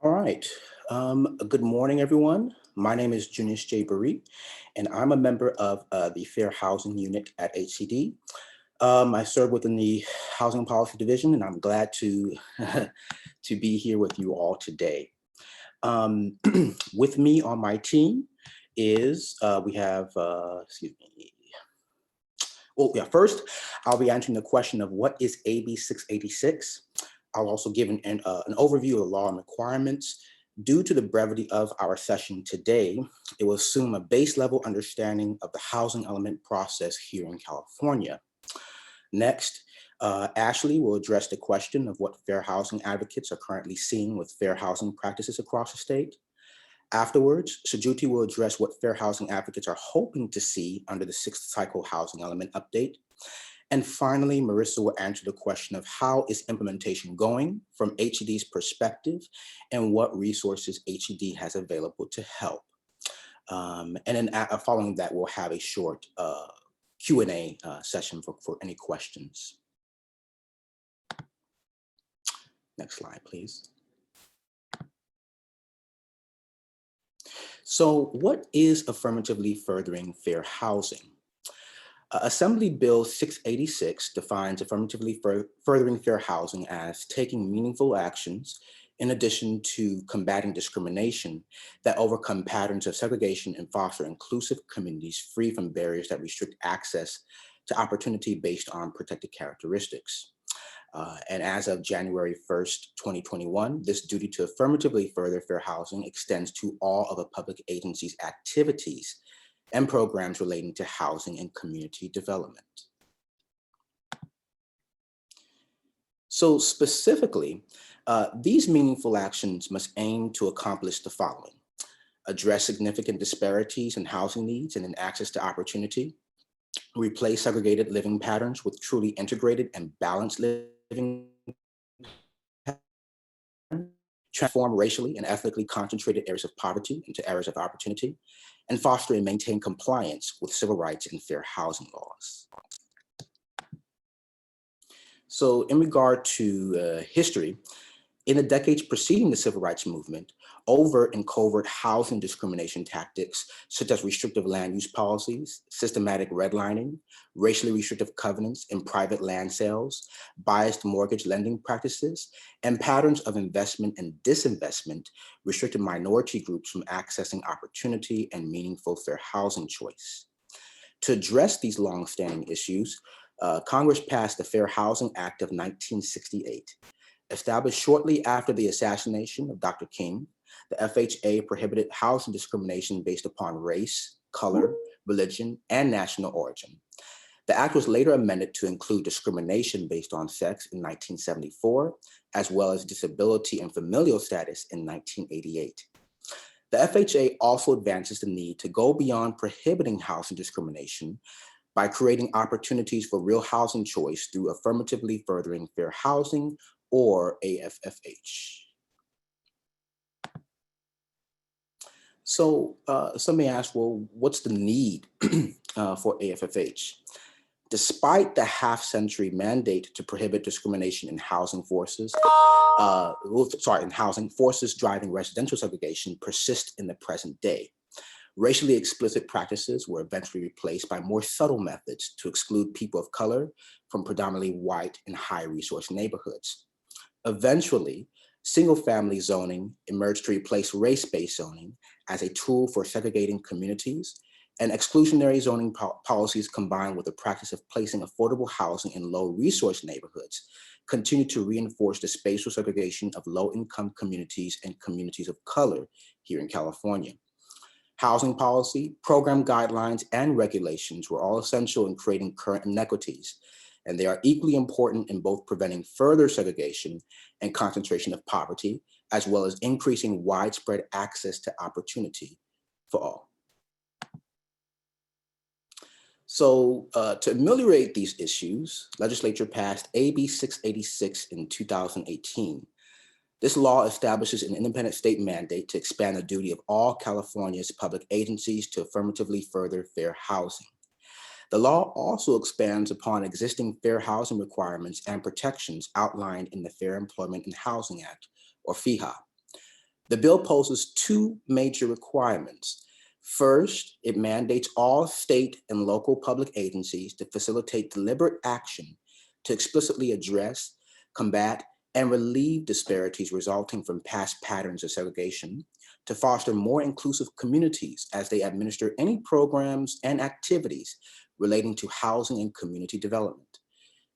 All right. Good morning, everyone. My name is Junius J. Burry, and I'm a member of the Fair Housing Unit at HCD. I serve within the Housing Policy Division, and I'm glad to to be here with you all today. Um, with me on my team is we have excuse me. Well, yeah. First, I'll be answering the question of what is AB 686. I'll also give an overview of the law and requirements. Due to the brevity of our session today, it will assume a base level understanding of the housing element process here in California. Next, Ashley will address the question of what fair housing advocates are currently seeing with fair housing practices across the state. Afterwards, Sujuti will address what fair housing advocates are hoping to see under the sixth cycle housing element update. And finally, Marissa will answer the question of how is implementation going from HED's perspective and what resources HED has available to help. And then following that, we'll have a short Q&A session for any questions. Next slide, please. So what is affirmatively furthering fair housing? Assembly Bill 686 defines affirmatively furthering fair housing as taking meaningful actions in addition to combating discrimination that overcome patterns of segregation and foster inclusive communities free from barriers that restrict access to opportunity based on protected characteristics. And as of January 1st, 2021, this duty to affirmatively further fair housing extends to all of a public agency's activities and programs relating to housing and community development. So specifically, these meaningful actions must aim to accomplish the following: address significant disparities in housing needs and in access to opportunity, replace segregated living patterns with truly integrated and balanced living patterns, transform racially and ethnically concentrated areas of poverty into areas of opportunity, and foster and maintain compliance with civil rights and fair housing laws. So in regard to history, in the decades preceding the civil rights movement, overt and covert housing discrimination tactics, such as restrictive land use policies, systematic redlining, racially restrictive covenants in private land sales, biased mortgage lending practices, and patterns of investment and disinvestment restricted minority groups from accessing opportunity and meaningful fair housing choice. To address these longstanding issues, Congress passed the Fair Housing Act of 1968. Established shortly after the assassination of Dr. King, the FHA prohibited housing discrimination based upon race, color, religion, and national origin. The act was later amended to include discrimination based on sex in 1974, as well as disability and familial status in 1988. The FHA also advances the need to go beyond prohibiting housing discrimination by creating opportunities for real housing choice through affirmatively furthering fair housing, or AFFH. So some may ask, well, what's the need for AFFH? Despite the half-century mandate to prohibit discrimination in housing forces, in housing forces driving residential segregation persist in the present day. Racially explicit practices were eventually replaced by more subtle methods to exclude people of color from predominantly white and high-resource neighborhoods. Eventually, single-family zoning emerged to replace race-based zoning as a tool for segregating communities, and exclusionary zoning policies combined with the practice of placing affordable housing in low-resource neighborhoods continue to reinforce the spatial segregation of low-income communities and communities of color here in California. Housing policy, program guidelines, and regulations were all essential in creating current inequities, and they are equally important in both preventing further segregation and concentration of poverty, as well as increasing widespread access to opportunity for all. So to ameliorate these issues, legislature passed AB 686 in 2018. This law establishes an independent state mandate to expand the duty of all California's public agencies to affirmatively further fair housing. The law also expands upon existing fair housing requirements and protections outlined in the Fair Employment and Housing Act, or FEHA. The bill poses two major requirements. First, it mandates all state and local public agencies to facilitate deliberate action to explicitly address, combat, and relieve disparities resulting from past patterns of segregation, to foster more inclusive communities as they administer any programs and activities relating to housing and community development.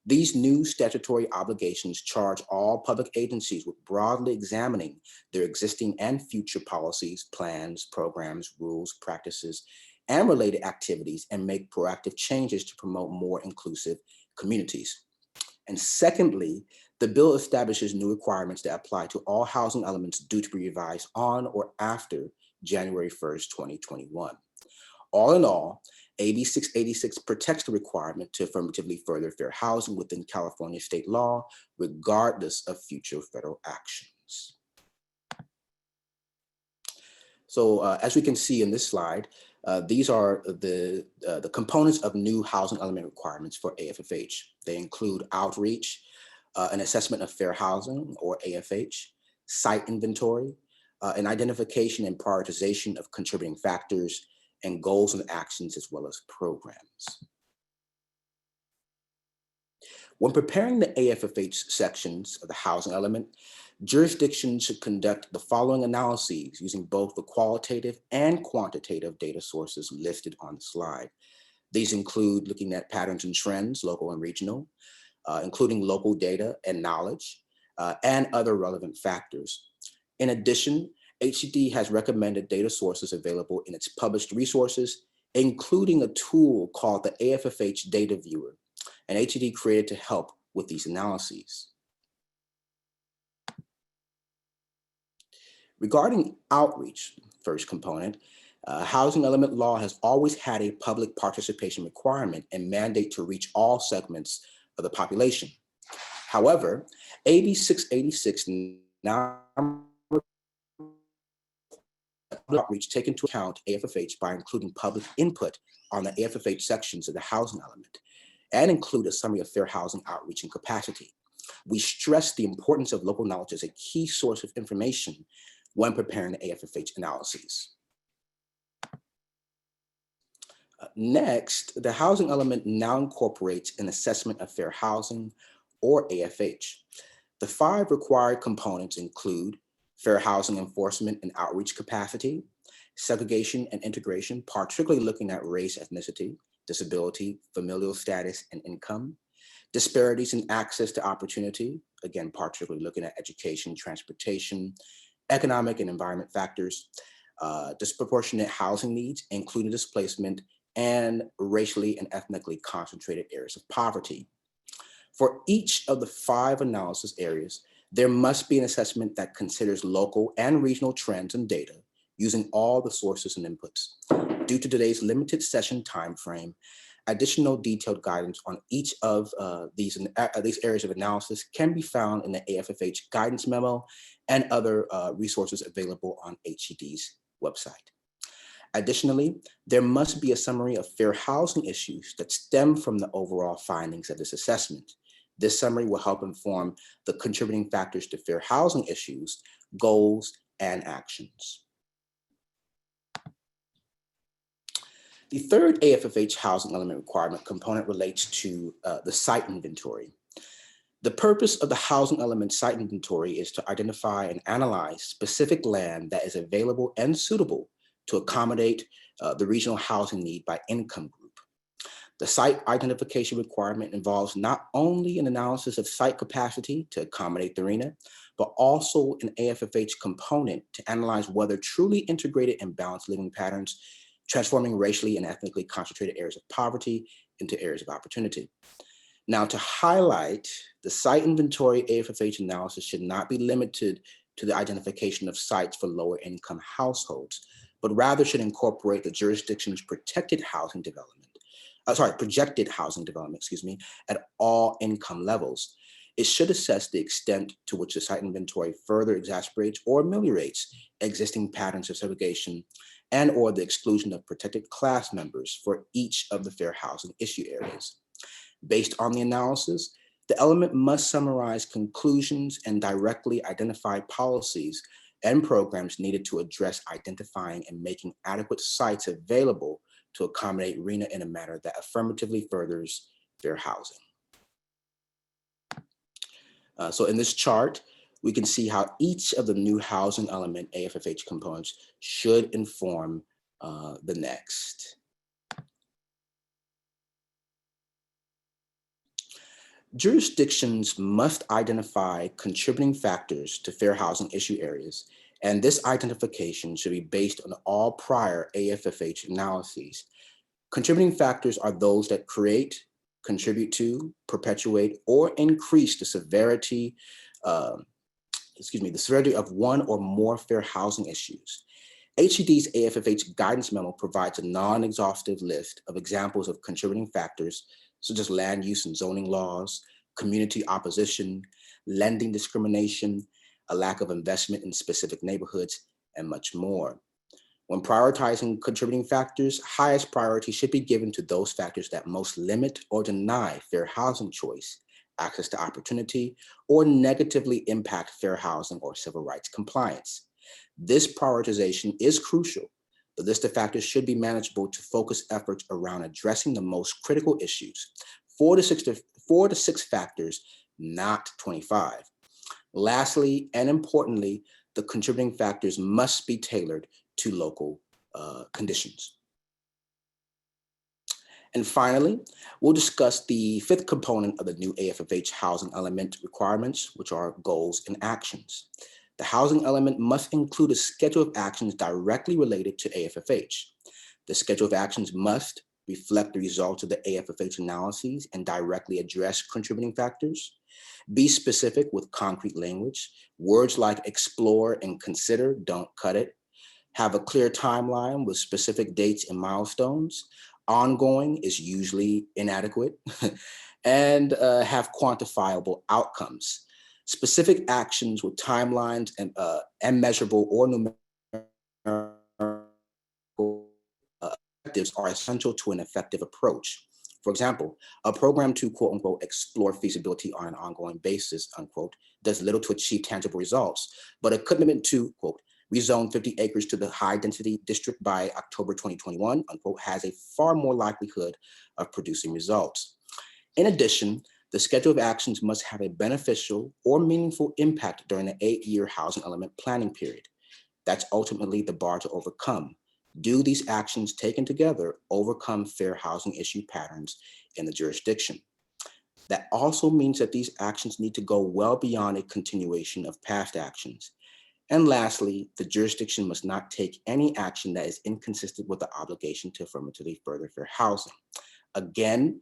These new statutory obligations charge all public agencies with broadly examining their existing and future policies, plans, programs, rules, practices, and related activities and make proactive changes to promote more inclusive communities. And secondly, the bill establishes new requirements that apply to all housing elements due to be revised on or after January 1st, 2021. All in all, AB 686 protects the requirement to affirmatively further fair housing within California state law, regardless of future federal actions. So as we can see in this slide, these are the components of new housing element requirements for AFFH. They include outreach, an assessment of fair housing, or AFH, site inventory, an identification and prioritization of contributing factors, and goals and actions, as well as programs. When preparing the AFFH sections of the housing element, jurisdictions should conduct the following analyses using both the qualitative and quantitative data sources listed on the slide. These include looking at patterns and trends, local and regional, including local data and knowledge, and other relevant factors. In addition, HCD has recommended data sources available in its published resources, including a tool called the AFFH Data Viewer, and HCD created to help with these analyses. Regarding outreach, first component, housing element law has always had a public participation requirement and mandate to reach all segments of the population. However, AB 686 now outreach take into account AFFH by including public input on the AFFH sections of the housing element and include a summary of fair housing outreach and capacity. We stress the importance of local knowledge as a key source of information when preparing the AFFH analyses. Next, the housing element now incorporates an assessment of fair housing, or AFH. The 5 required components include fair housing enforcement and outreach capacity, segregation and integration, particularly looking at race, ethnicity, disability, familial status, and income, disparities in access to opportunity, again, particularly looking at education, transportation, economic and environment factors, disproportionate housing needs, including displacement, and racially and ethnically concentrated areas of poverty. For each of the 5 analysis areas, there must be an assessment that considers local and regional trends and data using all the sources and inputs. Due to today's limited session timeframe, additional detailed guidance on each of these areas of analysis can be found in the AFFH guidance memo and other resources available on HCD's website. Additionally, there must be a summary of fair housing issues that stem from the overall findings of this assessment. This summary will help inform the contributing factors to fair housing issues, goals, and actions. The third AFFH housing element requirement component relates to the site inventory. The purpose of the housing element site inventory is to identify and analyze specific land that is available and suitable to accommodate the regional housing need by income group. The site identification requirement involves not only an analysis of site capacity to accommodate the RHNA, but also an AFFH component to analyze whether truly integrated and balanced living patterns transforming racially and ethnically concentrated areas of poverty into areas of opportunity. Now, to highlight, the site inventory AFFH analysis should not be limited to the identification of sites for lower income households, but rather should incorporate the jurisdiction's projected housing development, at all income levels. It should assess the extent to which the site inventory further exacerbates or ameliorates existing patterns of segregation and or the exclusion of protected class members for each of the fair housing issue areas. Based on the analysis, the element must summarize conclusions and directly identify policies and programs needed to address identifying and making adequate sites available to accommodate RHNA in a manner that affirmatively furthers fair housing. So in this chart, we can see how each of the new housing element AFFH components should inform the next. Jurisdictions must identify contributing factors to fair housing issue areas, and this identification should be based on all prior AFFH analyses. Contributing factors are those that create, contribute to, perpetuate, or increase the severity of one or more fair housing issues. HCD's AFFH guidance memo provides a non-exhaustive list of examples of contributing factors such as land use and zoning laws, community opposition, lending discrimination, a lack of investment in specific neighborhoods, and much more. When prioritizing contributing factors, highest priority should be given to those factors that most limit or deny fair housing choice, access to opportunity, or negatively impact fair housing or civil rights compliance. This prioritization is crucial. The list of factors should be manageable to focus efforts around addressing the most critical issues. 4 to 6 factors, not 25. Lastly, and importantly, the contributing factors must be tailored to local conditions. And finally, we'll discuss the 5th component of the new AFFH housing element requirements, which are goals and actions. The housing element must include a schedule of actions directly related to AFFH. The schedule of actions must reflect the results of the AFFH analyses and directly address contributing factors. Be specific with concrete language. Words like explore and consider don't cut it. Have a clear timeline with specific dates and milestones. Ongoing is usually inadequate. And have quantifiable outcomes. Specific actions with timelines and measurable or numerical objectives are essential to an effective approach. For example, a program to quote unquote explore feasibility on an ongoing basis, unquote, does little to achieve tangible results, but a commitment to quote rezone 50 acres to the high density district by October 2021, unquote, has a far more likelihood of producing results. In addition, the schedule of actions must have a beneficial or meaningful impact during the 8-year housing element planning period. That's ultimately the bar to overcome. Do these actions taken together overcome fair housing issue patterns in the jurisdiction? That also means that these actions need to go well beyond a continuation of past actions. And lastly, the jurisdiction must not take any action that is inconsistent with the obligation to affirmatively further fair housing. Again,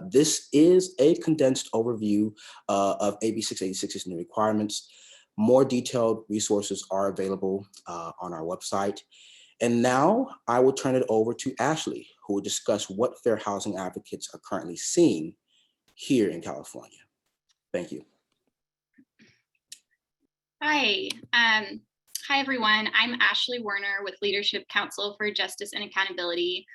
this is a condensed overview of AB686's new requirements. More detailed resources are available on our website. And now I will turn it over to Ashley, who will discuss what fair housing advocates are currently seeing here in California. Thank you. Hi. Hi, everyone. I'm Ashley Werner with Leadership Council for Justice and Accountability.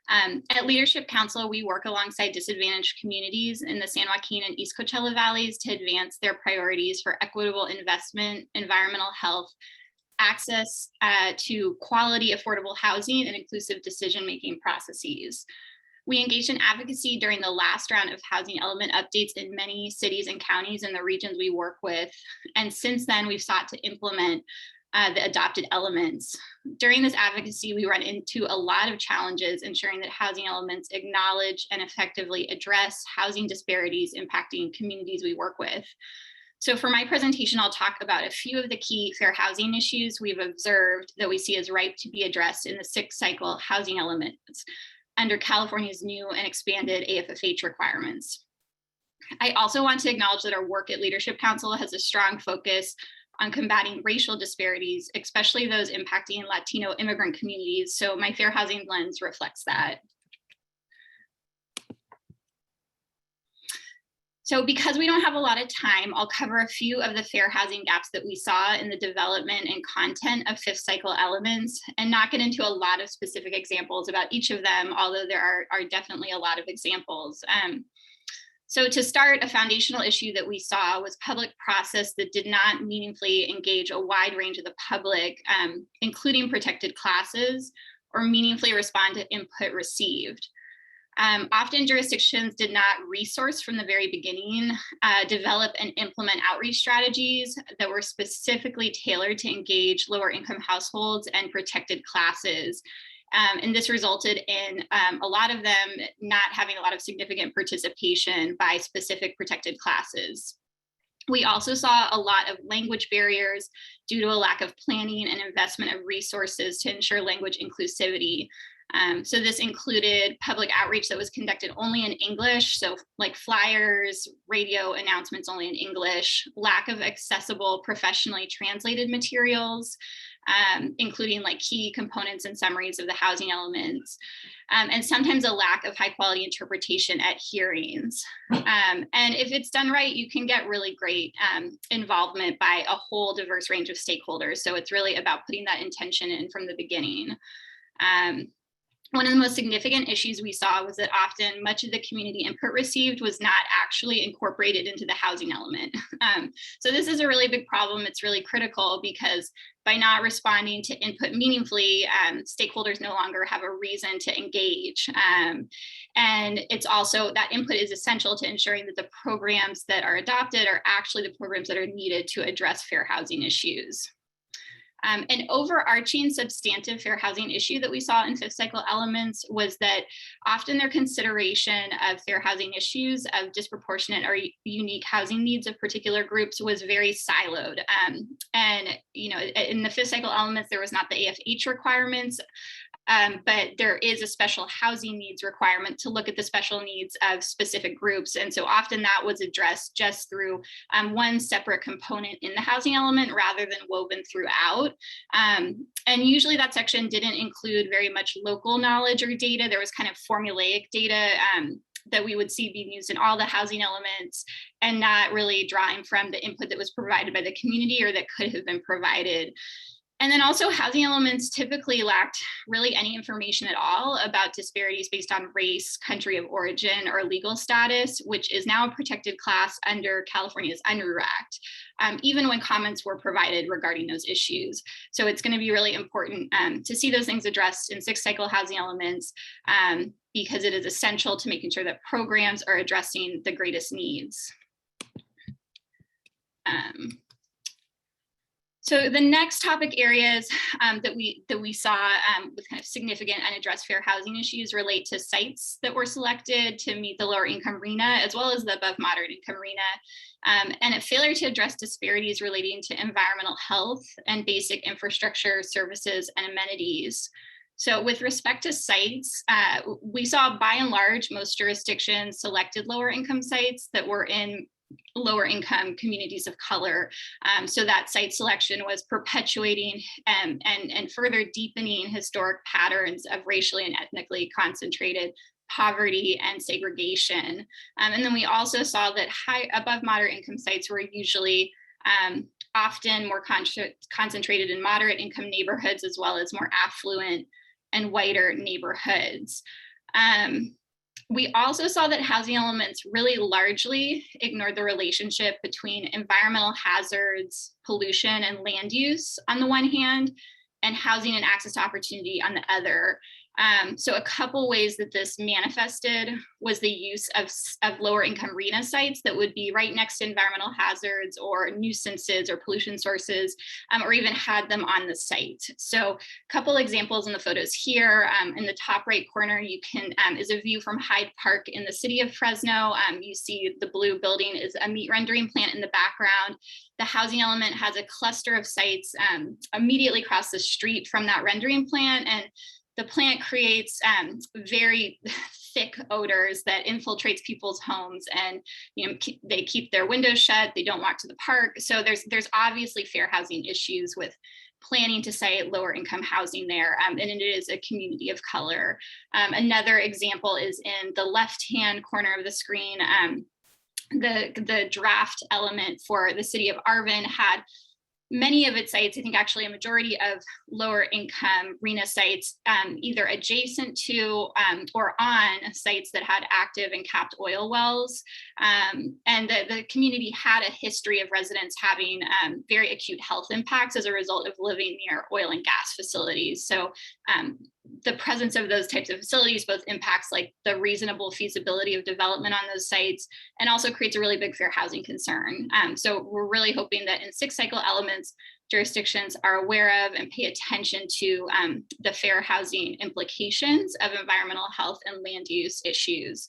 At Leadership Council, we work alongside disadvantaged communities in the San Joaquin and East Coachella Valleys to advance their priorities for equitable investment, environmental health, access to quality, affordable housing, and inclusive decision-making processes. We engaged in advocacy during the last round of housing element updates in many cities and counties in the regions we work with. And since then, we've sought to implement the adopted elements. During this advocacy, we run into a lot of challenges ensuring that housing elements acknowledge and effectively address housing disparities impacting communities we work with. So for my presentation, I'll talk about a few of the key fair housing issues we've observed that we see as ripe to be addressed in the 6th cycle housing elements under California's new and expanded AFFH requirements. I also want to acknowledge that our work at Leadership Council has a strong focus on combating racial disparities, especially those impacting Latino immigrant communities. So my fair housing lens reflects that. So because we don't have a lot of time, I'll cover a few of the fair housing gaps that we saw in the development and content of 5th cycle elements and not get into a lot of specific examples about each of them, although there are definitely a lot of examples. So to start, a foundational issue that we saw was public process that did not meaningfully engage a wide range of the public, including protected classes, or meaningfully respond to input received. Often jurisdictions did not resource from the very beginning, develop and implement outreach strategies that were specifically tailored to engage lower income households and protected classes. And this resulted in a lot of them not having a lot of significant participation by specific protected classes. We also saw a lot of language barriers due to a lack of planning and investment of resources to ensure language inclusivity. So this included public outreach that was conducted only in English, so like flyers, radio announcements only in English, lack of accessible professionally translated materials, including like key components and summaries of the housing elements, and sometimes a lack of high quality interpretation at hearings. And if it's done right, you can get really great involvement by a whole diverse range of stakeholders. So it's really about putting that intention in from the beginning. One of the most significant issues we saw was that often much of the community input received was not actually incorporated into the housing element. So this is a really big problem. It's really critical because by not responding to input meaningfully, stakeholders no longer have a reason to engage. And it's also, that input is essential to ensuring that the programs that are adopted are actually the programs that are needed to address fair housing issues. An overarching substantive fair housing issue that we saw in fifth cycle elements was that often their consideration of fair housing issues of disproportionate or unique housing needs of particular groups was very siloed. And in the fifth cycle elements, there was not the AFH requirements, but there is a special housing needs requirement to look at the special needs of specific groups. And so often that was addressed just through one separate component in the housing element rather than woven throughout. And usually that section didn't include very much local knowledge or data. There was kind of formulaic data that we would see being used in all the housing elements and not really drawing from the input that was provided by the community or that could have been provided. And then also housing elements typically lacked really any information at all about disparities based on race, country of origin, or legal status, which is now a protected class under California's UNRUH Act, even when comments were provided regarding those issues. So it's going to be really important to see those things addressed in sixth cycle housing elements because it is essential to making sure that programs are addressing the greatest needs. So the next topic areas that we saw with kind of significant unaddressed fair housing issues relate to sites that were selected to meet the lower income RHNA as well as the above moderate income RHNA, and a failure to address disparities relating to environmental health and basic infrastructure services and amenities. So with respect to sites, we saw by and large most jurisdictions selected lower income sites that were in lower income communities of color. So that site selection was perpetuating and further deepening historic patterns of racially and ethnically concentrated poverty and segregation. And then we also saw that above moderate income sites were usually often more concentrated in moderate income neighborhoods as well as more affluent and whiter neighborhoods. We also saw that housing elements really largely ignored the relationship between environmental hazards, pollution, and land use on the one hand, and housing and access to opportunity on the other. So a couple ways that this manifested was the use of lower income RHNA sites that would be right next to environmental hazards or nuisances or pollution sources, or even had them on the site. So a couple examples in the photos here. In the top right corner, you can is a view from Hyde Park in the city of Fresno. You see the blue building is a meat rendering plant in the background. The housing element has a cluster of sites immediately across the street from that rendering plant, and the plant creates very thick odors that infiltrates people's homes, and they keep their windows shut. They don't walk to the park. So there's obviously fair housing issues with planning to site lower income housing there, and it is a community of color. Another example is in the left-hand corner of the screen. The draft element for the city of Arvin had many of its sites, I think actually a majority of lower income RENA sites, either adjacent to or on sites that had active and capped oil wells. And the community had a history of residents having very acute health impacts as a result of living near oil and gas facilities. So the presence of those types of facilities both impacts like the reasonable feasibility of development on those sites and also creates a really big fair housing concern. So we're really hoping that in 6 cycle elements, jurisdictions are aware of and pay attention to the fair housing implications of environmental health and land use issues.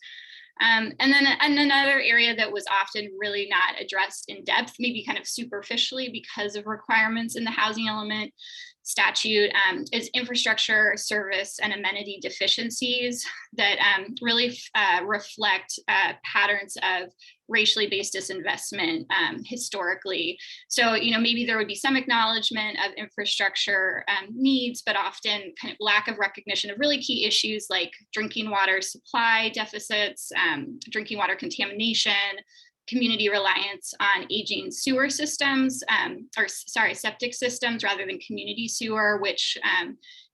And then another area that was often really not addressed in depth, maybe kind of superficially because of requirements in the housing element statute, is infrastructure, service, and amenity deficiencies that really reflect patterns of racially based disinvestment historically. So, maybe there would be some acknowledgement of infrastructure needs, but often kind of lack of recognition of really key issues like drinking water supply deficits, drinking water contamination, community reliance on aging sewer systems, septic systems rather than community sewer, which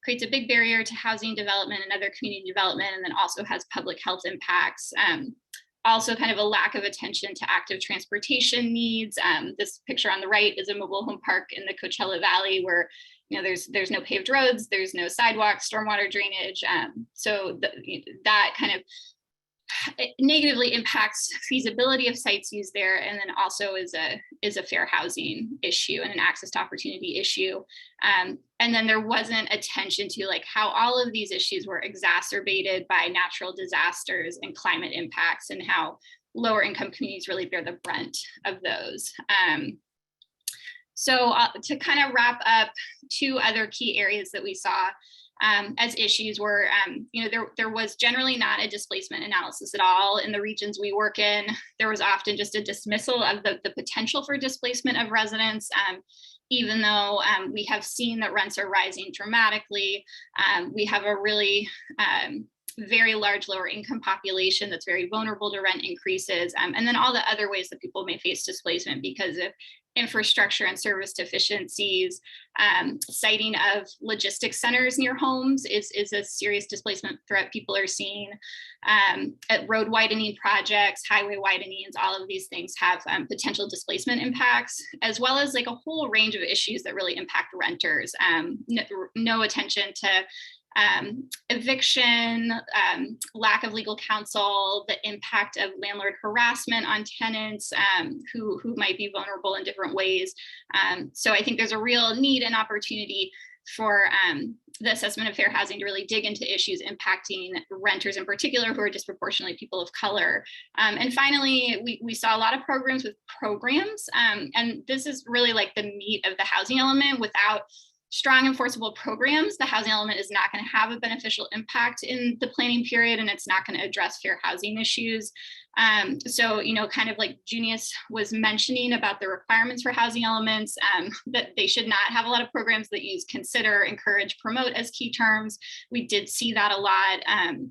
creates a big barrier to housing development and other community development, and then also has public health impacts. Also kind of a lack of attention to active transportation needs. This picture on the right is a mobile home park in the Coachella Valley where there's no paved roads, there's no sidewalks, stormwater drainage. So that kind of negatively impacts feasibility of sites used there, and then also is a fair housing issue and an access to opportunity issue. And then there wasn't attention to like how all of these issues were exacerbated by natural disasters and climate impacts, and how lower income communities really bear the brunt of those. So to kind of wrap up, 2 other key areas that we saw as issues were, there was generally not a displacement analysis at all in the regions we work in. There was often just a dismissal of the potential for displacement of residents, even though we have seen that rents are rising dramatically. We have a really very large lower income population that's very vulnerable to rent increases, and then all the other ways that people may face displacement because of infrastructure and service deficiencies. Siting of logistics centers near homes is a serious displacement threat people are seeing. Road widening projects, highway widenings, all of these things have potential displacement impacts, as well as like a whole range of issues that really impact renters. No attention to eviction, lack of legal counsel, the impact of landlord harassment on tenants who might be vulnerable in different ways. So I think there's a real need and opportunity for the assessment of fair housing to really dig into issues impacting renters in particular, who are disproportionately people of color. And finally, we saw a lot of programs with programs, and this is really like the meat of the housing element. Without strong enforceable programs, the housing element is not going to have a beneficial impact in the planning period, and it's not going to address fair housing issues. So, kind of like Junius was mentioning about the requirements for housing elements, that they should not have a lot of programs that use consider, encourage, promote as key terms. We did see that a lot.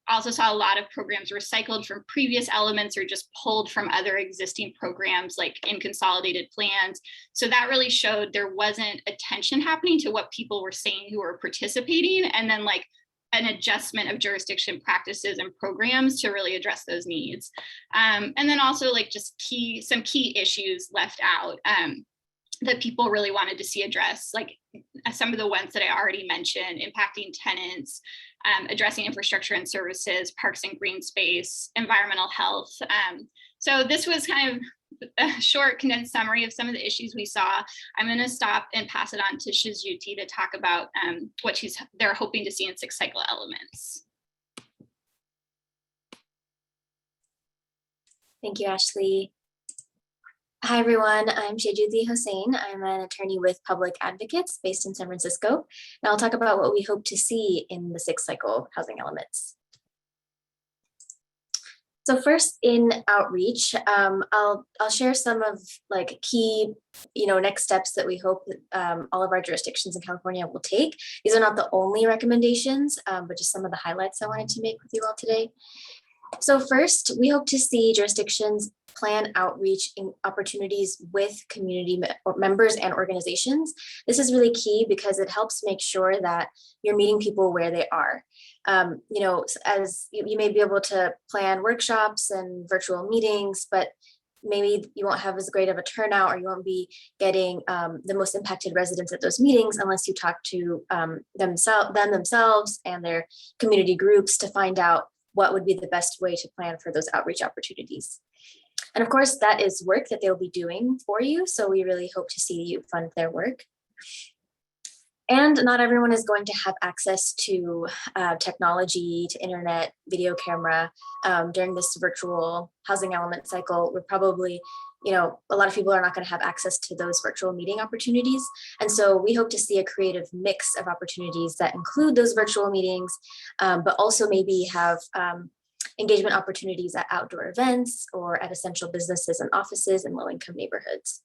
Also saw a lot of programs recycled from previous elements or just pulled from other existing programs like in consolidated plans. So that really showed there wasn't attention happening to what people were saying who were participating, and then like an adjustment of jurisdiction practices and programs to really address those needs. And then also like just some key issues left out that people really wanted to see addressed, like some of the ones that I already mentioned, impacting tenants, addressing infrastructure and services, parks and green space, environmental health. So this was kind of a short condensed summary of some of the issues we saw. I'm going to stop and pass it on to Shizuti to talk about what they're hoping to see in 6 cycle elements. Thank you, Ashley. Hi, everyone. I'm Shizuti Hossein. I'm an attorney with Public Advocates based in San Francisco. And I'll talk about what we hope to see in the 6 cycle housing elements. So first, in outreach, I'll share some of like key, next steps that we hope that all of our jurisdictions in California will take. These are not the only recommendations, but just some of the highlights I wanted to make with you all today. So first, we hope to see jurisdictions plan outreach opportunities with community members and organizations. This is really key because it helps make sure that you're meeting people where they are. As you may be able to plan workshops and virtual meetings, but maybe you won't have as great of a turnout, or you won't be getting the most impacted residents at those meetings unless you talk to them themselves and their community groups to find out what would be the best way to plan for those outreach opportunities. And of course, that is work that they'll be doing for you. So we really hope to see you fund their work. And not everyone is going to have access to technology, to internet, video camera during this virtual housing element cycle. We're probably, a lot of people are not going to have access to those virtual meeting opportunities. And so we hope to see a creative mix of opportunities that include those virtual meetings, but also maybe have engagement opportunities at outdoor events or at essential businesses and offices in low-income neighborhoods.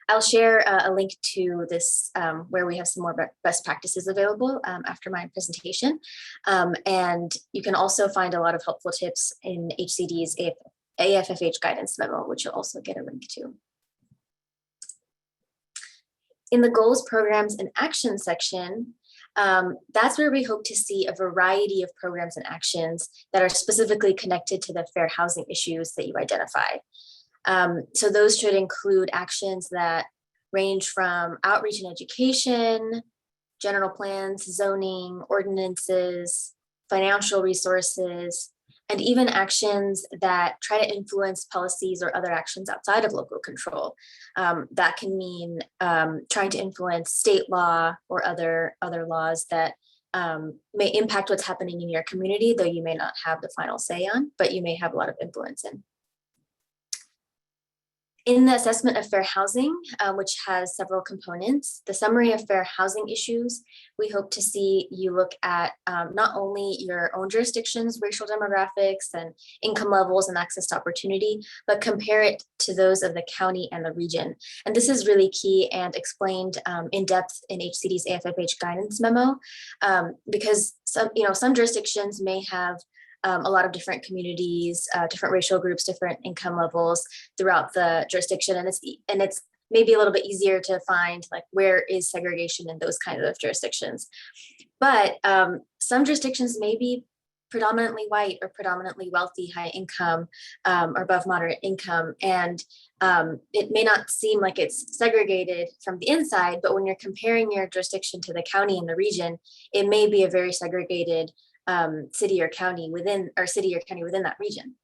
I'll share a link to this where we have some more best practices available after my presentation. And you can also find a lot of helpful tips in HCD's AFFH guidance memo, which you'll also get a link to. In the goals, programs, and action section, that's where we hope to see a variety of programs and actions that are specifically connected to the fair housing issues that you identify. So those should include actions that range from outreach and education, general plans, zoning, ordinances, financial resources, and even actions that try to influence policies or other actions outside of local control. That can mean trying to influence state law or other laws that may impact what's happening in your community, though you may not have the final say on, but you may have a lot of influence in. In the assessment of fair housing, which has several components, the summary of fair housing issues, we hope to see you look at not only your own jurisdiction's racial demographics and income levels and access to opportunity, but compare it to those of the county and the region. And this is really key and explained in depth in HCD's AFFH guidance memo, because some jurisdictions may have a lot of different communities, different racial groups, different income levels throughout the jurisdiction. And it's maybe a little bit easier to find like where is segregation in those kinds of jurisdictions. But some jurisdictions may be predominantly white or predominantly wealthy, high income, or above moderate income. And it may not seem like it's segregated from the inside, but when you're comparing your jurisdiction to the county and the region, it may be a very segregated city or county within that region.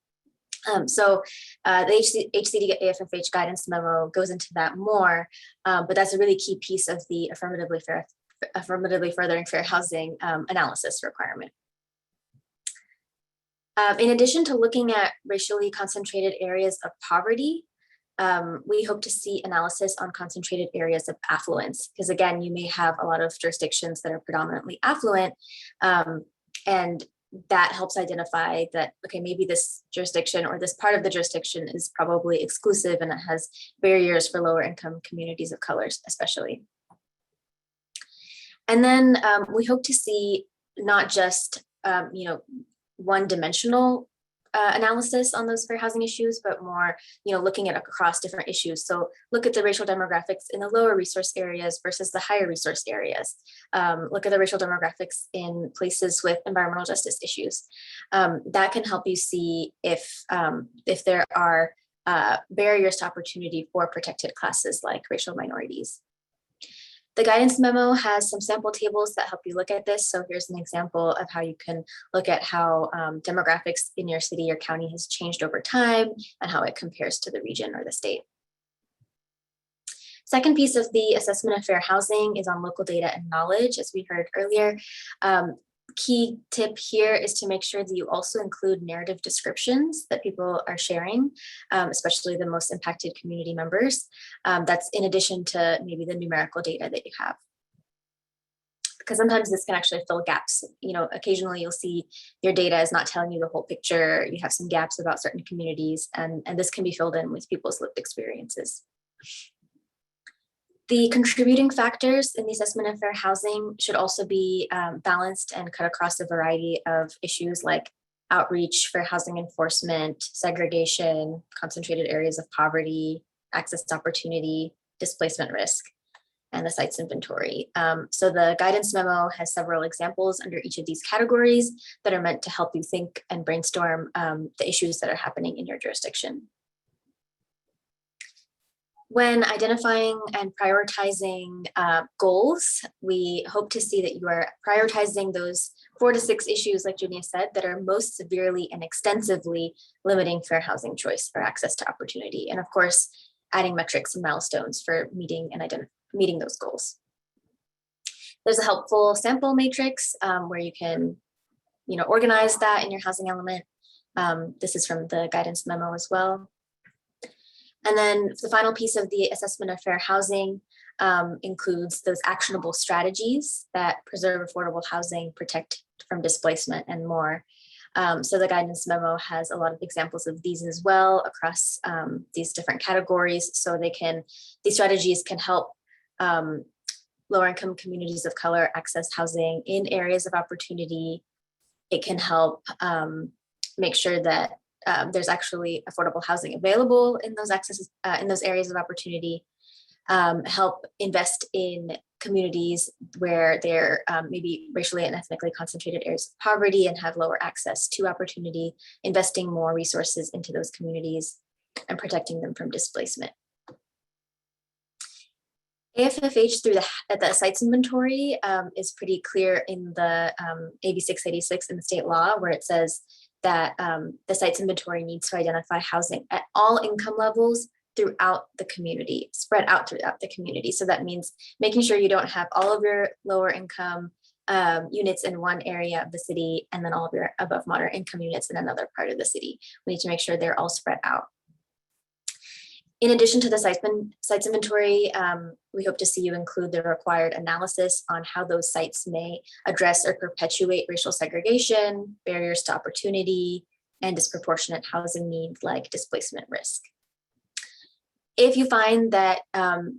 So the HCD AFFH guidance memo goes into that more, but that's a really key piece of the affirmatively furthering fair housing analysis requirement. In addition to looking at racially concentrated areas of poverty, we hope to see analysis on concentrated areas of affluence, because again, you may have a lot of jurisdictions that are predominantly affluent, and that helps identify that, okay, maybe this jurisdiction or this part of the jurisdiction is probably exclusive and it has barriers for lower income communities of colors, especially. And then we hope to see not just, one-dimensional analysis on those fair housing issues, but more, looking at across different issues. So look at the racial demographics in the lower resource areas versus the higher resource areas. Look at the racial demographics in places with environmental justice issues. That can help you see if there are barriers to opportunity for protected classes like racial minorities. The guidance memo has some sample tables that help you look at this. So here's an example of how you can look at how demographics in your city or county has changed over time and how it compares to the region or the state. Second piece of the assessment of fair housing is on local data and knowledge, as we heard earlier. Key tip here is to make sure that you also include narrative descriptions that people are sharing, especially the most impacted community members. That's in addition to maybe the numerical data that you have. Because sometimes this can actually fill gaps. Occasionally you'll see your data is not telling you the whole picture. You have some gaps about certain communities, and this can be filled in with people's lived experiences. The contributing factors in the assessment of fair housing should also be balanced and cut across a variety of issues like outreach for housing enforcement, segregation, concentrated areas of poverty, access to opportunity, displacement risk, and the sites inventory. So the guidance memo has several examples under each of these categories that are meant to help you think and brainstorm the issues that are happening in your jurisdiction. When identifying and prioritizing goals, we hope to see that you are prioritizing those 4 to 6 issues, like Junia said, that are most severely and extensively limiting fair housing choice or access to opportunity. And of course, adding metrics and milestones for meeting those goals. There's a helpful sample matrix where you can organize that in your housing element. This is from the guidance memo as well. And then the final piece of the assessment of fair housing includes those actionable strategies that preserve affordable housing, protect from displacement, and more. So the guidance memo has a lot of examples of these as well across these different categories. So these strategies can help lower income communities of color access housing in areas of opportunity. It can help make sure that there's actually affordable housing available in those areas of opportunity. Help invest in communities where they're maybe racially and ethnically concentrated areas of poverty and have lower access to opportunity, investing more resources into those communities and protecting them from displacement. AFFH through the sites inventory is pretty clear in the AB686 in the state law, where it says that the sites inventory needs to identify housing at all income levels throughout the community, spread out throughout the community. So that means making sure you don't have all of your lower income units in one area of the city and then all of your above moderate income units in another part of the city. We need to make sure they're all spread out. In addition to the sites inventory, we hope to see you include the required analysis on how those sites may address or perpetuate racial segregation, barriers to opportunity, and disproportionate housing needs like displacement risk. If you find that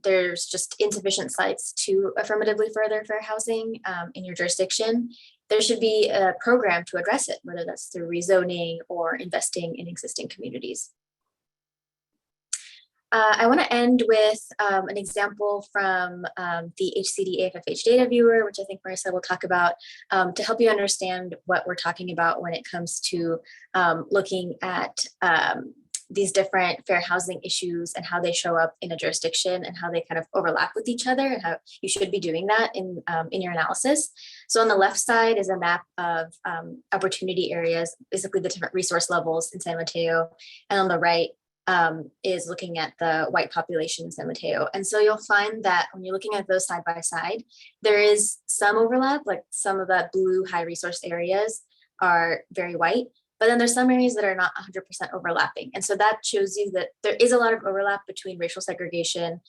there's just insufficient sites to affirmatively further fair housing in your jurisdiction, there should be a program to address it, whether that's through rezoning or investing in existing communities. I want to end with an example from the HCD AFFH data viewer, which I think Marissa will talk about, to help you understand what we're talking about when it comes to looking at these different fair housing issues and how they show up in a jurisdiction and how they kind of overlap with each other and how you should be doing that in your analysis. So on the left side is a map of opportunity areas, basically the different resource levels in San Mateo, and on the right is looking at the white population in San Mateo. And so you'll find that when you're looking at those side by side, there is some overlap, like some of the blue high resource areas are very white, but then there's some areas that are not 100% overlapping. And so that shows you that there is a lot of overlap between racial segregation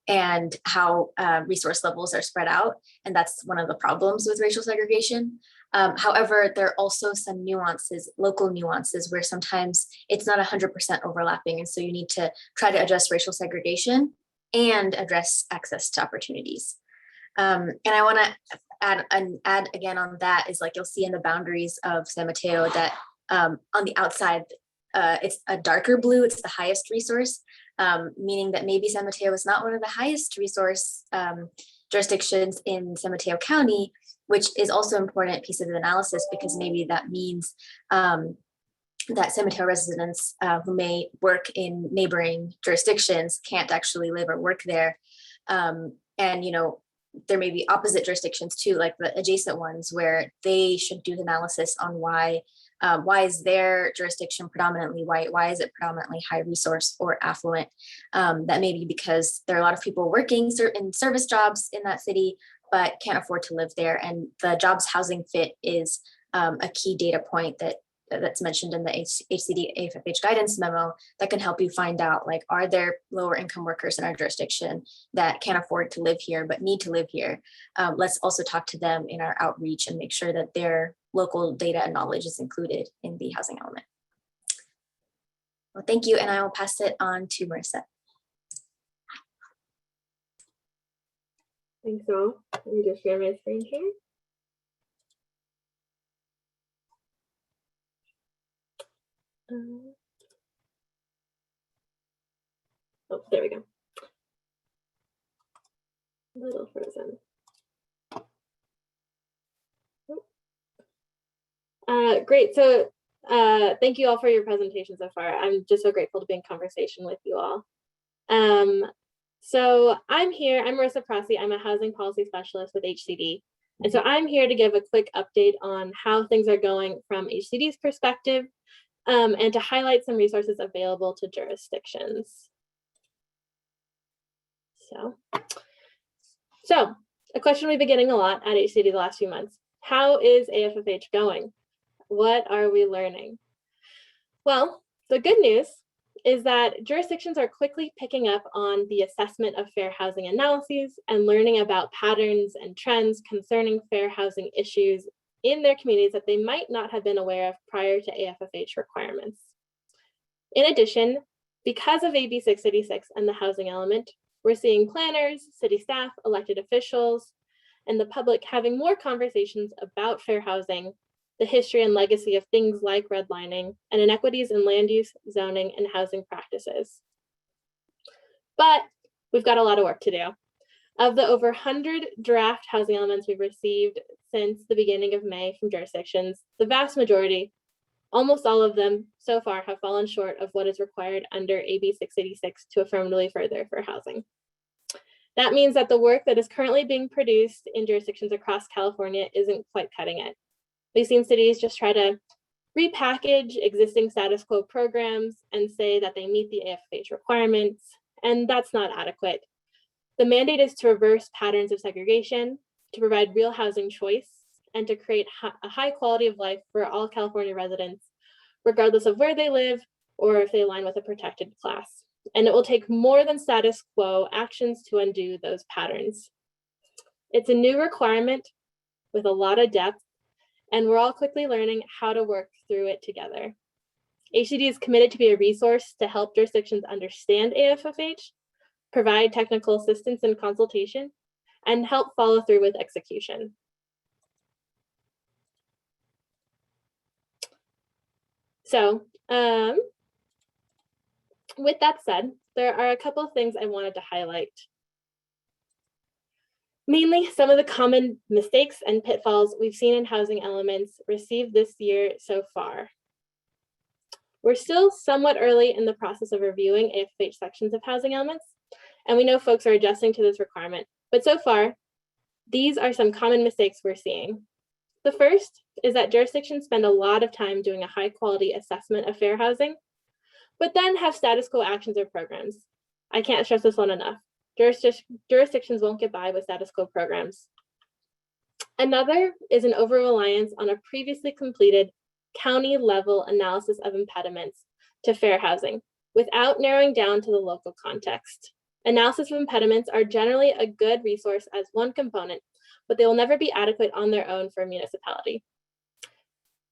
and how resource levels are spread out. And that's one of the problems with racial segregation. However, there are also some nuances, local nuances, where sometimes it's not 100% overlapping. And so you need to try to address racial segregation and address access to opportunities. And I want to add again on that is, like, you'll see in the boundaries of San Mateo that on the outside, it's a darker blue, it's the highest resource, meaning that maybe San Mateo is not one of the highest resource jurisdictions in San Mateo County, which is also an important piece of the analysis, because maybe that means that San Mateo residents who may work in neighboring jurisdictions can't actually live or work there. And, you know, there may be opposite jurisdictions too, like the adjacent ones, where they should do the analysis on why is their jurisdiction predominantly white? Why is it predominantly high resource or affluent? That may be because there are a lot of people working in service jobs in that city, but can't afford to live there. And the jobs housing fit is a key data point that's mentioned in the HCD AFFH guidance memo that can help you find out, like, are there lower income workers in our jurisdiction that can't afford to live here but need to live here? Let's also talk to them in our outreach and make sure that their local data and knowledge is included in the housing element. Well, thank you, and I will pass it on to Marissa. Thanks all. Let me just share my screen here. Oh, there we go. A little frozen. Great. So thank you all for your presentation so far. I'm just so grateful to be in conversation with you all. So I'm here, I'm Marissa Prasi, I'm a housing policy specialist with HCD. And so I'm here to give a quick update on how things are going from HCD's perspective, and to highlight some resources available to jurisdictions. So a question we've been getting a lot at HCD the last few months: how is AFFH going? What are we learning? Well, the good news is that jurisdictions are quickly picking up on the assessment of fair housing analyses and learning about patterns and trends concerning fair housing issues in their communities that they might not have been aware of prior to AFFH requirements. In addition, because of AB686 and the housing element, we're seeing planners, city staff, elected officials, and the public having more conversations about fair housing, the history and legacy of things like redlining, and inequities in land use, zoning, and housing practices. But we've got a lot of work to do. Of the over 100 draft housing elements we've received since the beginning of May from jurisdictions, the vast majority, almost all of them so far, have fallen short of what is required under AB 686 to affirmatively further fair housing. That means that the work that is currently being produced in jurisdictions across California isn't quite cutting it. We've seen cities just try to repackage existing status quo programs and say that they meet the AFFH requirements, and that's not adequate. The mandate is to reverse patterns of segregation, to provide real housing choice, and to create a high quality of life for all California residents, regardless of where they live or if they align with a protected class. And it will take more than status quo actions to undo those patterns. It's a new requirement with a lot of depth, and we're all quickly learning how to work through it together. HCD is committed to be a resource to help jurisdictions understand AFFH, provide technical assistance and consultation, and help follow through with execution. So, with that said, there are a couple of things I wanted to highlight. Mainly, some of the common mistakes and pitfalls we've seen in housing elements received this year so far. We're still somewhat early in the process of reviewing AFFH sections of housing elements, and we know folks are adjusting to this requirement, but so far, these are some common mistakes we're seeing. The first is that jurisdictions spend a lot of time doing a high quality assessment of fair housing, but then have status quo actions or programs. I can't stress this one enough. Jurisdictions won't get by with status quo programs. Another is an over-reliance on a previously completed county level analysis of impediments to fair housing without narrowing down to the local context. Analysis of impediments are generally a good resource as one component, but they will never be adequate on their own for a municipality.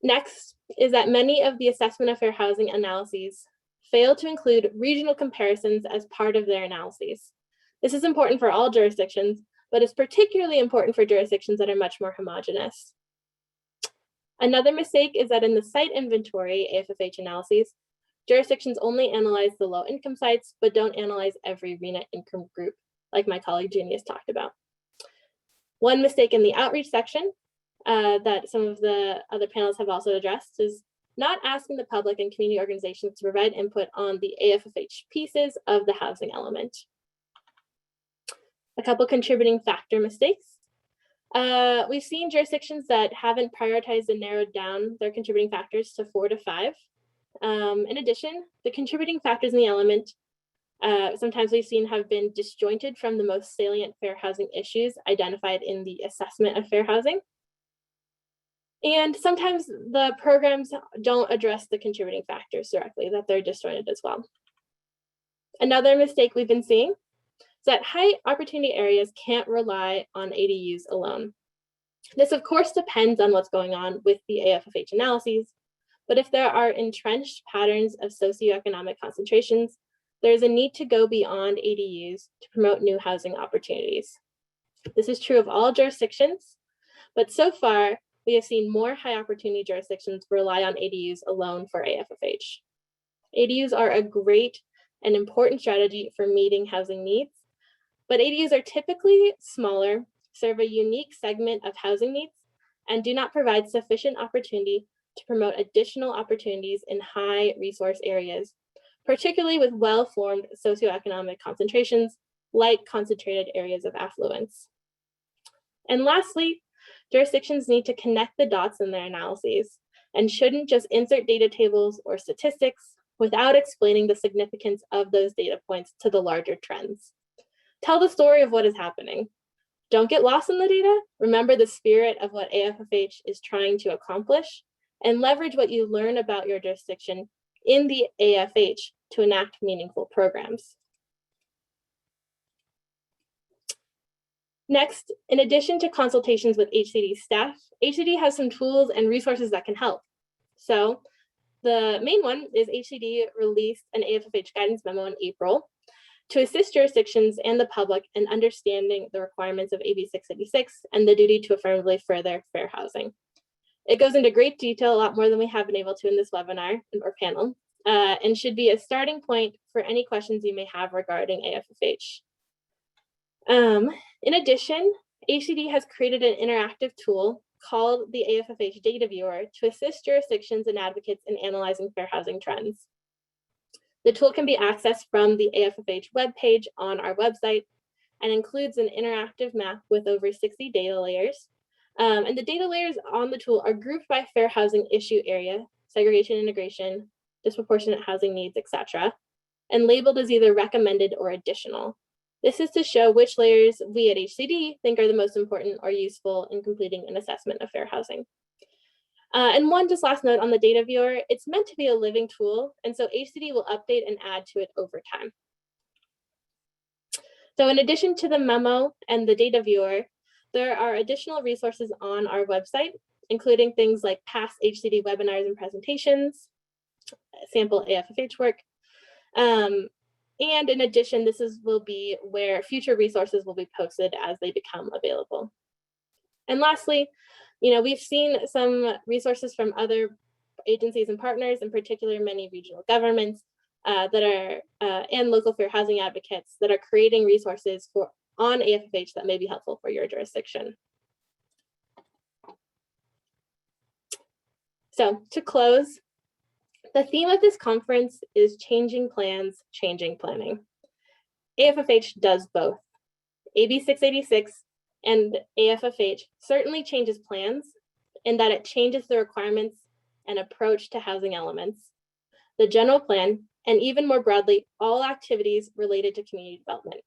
Next is that many of the assessment of fair housing analyses fail to include regional comparisons as part of their analyses. This is important for all jurisdictions, but it's particularly important for jurisdictions that are much more homogeneous. Another mistake is that in the site inventory AFFH analyses, jurisdictions only analyze the low income sites, but don't analyze every RHNA income group, like my colleague Jeannie has talked about. One mistake in the outreach section that some of the other panelists have also addressed is not asking the public and community organizations to provide input on the AFFH pieces of the housing element. A couple contributing factor mistakes. We've seen jurisdictions that haven't prioritized and narrowed down their contributing factors to 4 to 5. In addition, the contributing factors in the element sometimes we've seen have been disjointed from the most salient fair housing issues identified in the assessment of fair housing. And sometimes the programs don't address the contributing factors directly, that they're disjointed as well. Another mistake we've been seeing is that high opportunity areas can't rely on ADUs alone. This of course depends on what's going on with the AFFH analyses, but if there are entrenched patterns of socioeconomic concentrations, there's a need to go beyond ADUs to promote new housing opportunities. This is true of all jurisdictions, but so far, we have seen more high opportunity jurisdictions rely on ADUs alone for AFFH. ADUs are a great and important strategy for meeting housing needs, but ADUs are typically smaller, serve a unique segment of housing needs, and do not provide sufficient opportunity to promote additional opportunities in high resource areas, particularly with well-formed socioeconomic concentrations like concentrated areas of affluence. And lastly, jurisdictions need to connect the dots in their analyses and shouldn't just insert data tables or statistics without explaining the significance of those data points to the larger trends. Tell the story of what is happening. Don't get lost in the data. Remember the spirit of what AFFH is trying to accomplish, and leverage what you learn about your jurisdiction in the AFH to enact meaningful programs. Next, in addition to consultations with HCD staff, HCD has some tools and resources that can help. So the main one is HCD released an AFFH guidance memo in April to assist jurisdictions and the public in understanding the requirements of AB686 and the duty to affirmatively further fair housing. It goes into great detail, a lot more than we have been able to in this webinar or panel, and should be a starting point for any questions you may have regarding AFFH. In addition, HCD has created an interactive tool called the AFFH Data Viewer to assist jurisdictions and advocates in analyzing fair housing trends. The tool can be accessed from the AFFH webpage on our website and includes an interactive map with over 60 data layers. And the data layers on the tool are grouped by fair housing issue area, segregation, integration, disproportionate housing needs, etc., and labeled as either recommended or additional. This is to show which layers we at HCD think are the most important or useful in completing an assessment of fair housing. And one just last note on the data viewer, it's meant to be a living tool, and so HCD will update and add to it over time. So in addition to the memo and the data viewer, there are additional resources on our website, including things like past HCD webinars and presentations, sample AFFH work. And in addition, will be where future resources will be posted as they become available. And lastly, we've seen some resources from other agencies and partners, in particular many regional governments and local fair housing advocates that are creating resources on AFFH that may be helpful for your jurisdiction. So to close, the theme of this conference is changing plans, changing planning. AFFH does both. AB686 and AFFH certainly changes plans in that it changes the requirements and approach to housing elements, the general plan, and even more broadly, all activities related to community development.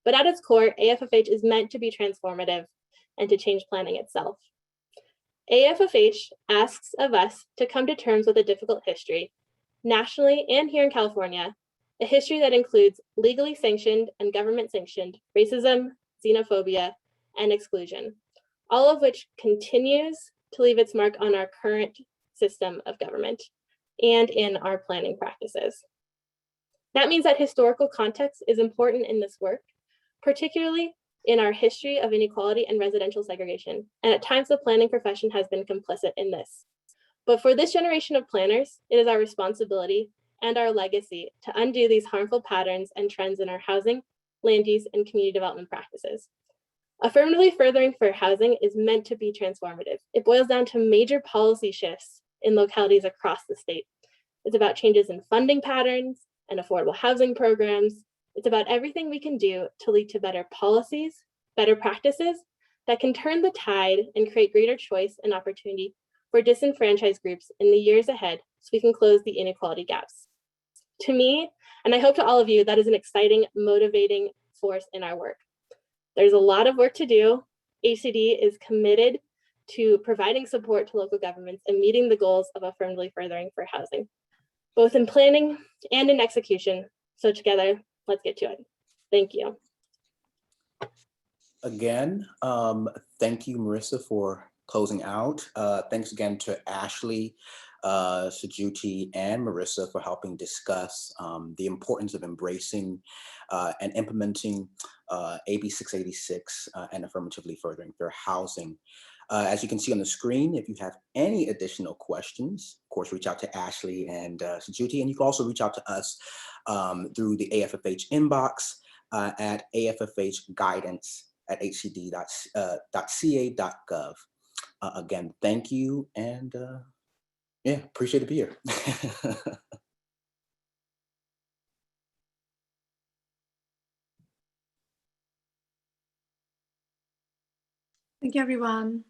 But at its core, AFFH is meant to be transformative and to change planning itself. AFFH asks of us to come to terms with a difficult history, nationally and here in California, a history that includes legally sanctioned and government sanctioned racism, xenophobia, and exclusion, all of which continues to leave its mark on our current system of government and in our planning practices. That means that historical context is important in this work, particularly in our history of inequality and residential segregation, and at times the planning profession has been complicit in this. But for this generation of planners, it is our responsibility and our legacy to undo these harmful patterns and trends in our housing, land use, and community development practices. Affirmatively furthering fair housing is meant to be transformative. It boils down to major policy shifts in localities across the state. It's about changes in funding patterns and affordable housing programs. It's about everything we can do to lead to better policies, better practices that can turn the tide and create greater choice and opportunity for disenfranchised groups in the years ahead so we can close the inequality gaps. To me, and I hope to all of you, that is an exciting, motivating force in our work. There's a lot of work to do. HCD is committed to providing support to local governments and meeting the goals of affirmatively furthering fair housing, both in planning and in execution. So together, let's get to it. Thank you. Again, thank you, Marissa, for closing out. Thanks again to Ashley, Sajuti, and Marissa for helping discuss the importance of embracing and implementing AB686 and affirmatively furthering fair housing. As you can see on the screen, if you have any additional questions course, reach out to Ashley and Judy, and you can also reach out to us through the AFFH inbox at affhguidance@hcd.ca.gov. Again, thank you, and yeah, appreciate to be here. Thank you, everyone.